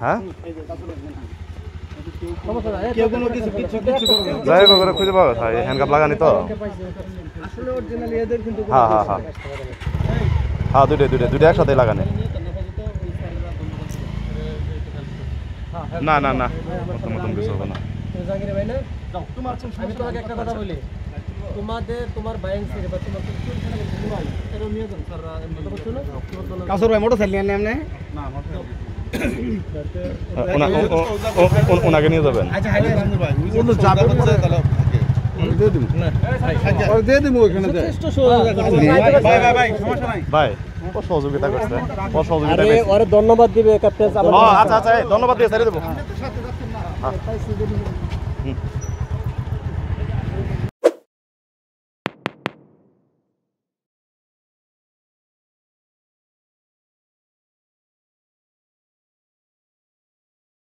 হ্যাঁ যাই হোক করে খুঁজে পাবে ভাই হ্যান্ডকাপ লাগানি তো হ্যাঁ হ্যাঁ হ্যাঁ হ্যাঁ দুইটা একসাথে লাগানি না না না মতন কিছু হবে না আমি তোমাকে একটা কথা বলি তোমার বাইং ছেড়ে বা তোমার এর নিয়ে যান স্যার কাসর ভাই মোটরসাইকেল নিয়ে আপনি না ওনাকে নিয়ে যাবেন আচ্ছা হাইলে ভাই কোন যাবে পরে তাহলে দিয়ে দিমু না আর দিয়ে দিমু ওখানে দে ভাই সমস্যা নাই ভাই ও সহযোগিতা করছে ও সহযোগিতা আরে ওরে ধন্যবাদ দিবে ক্যাপ্টেন আচ্ছা আচ্ছা ধন্যবাদ দিয়ে ছেড়ে দেব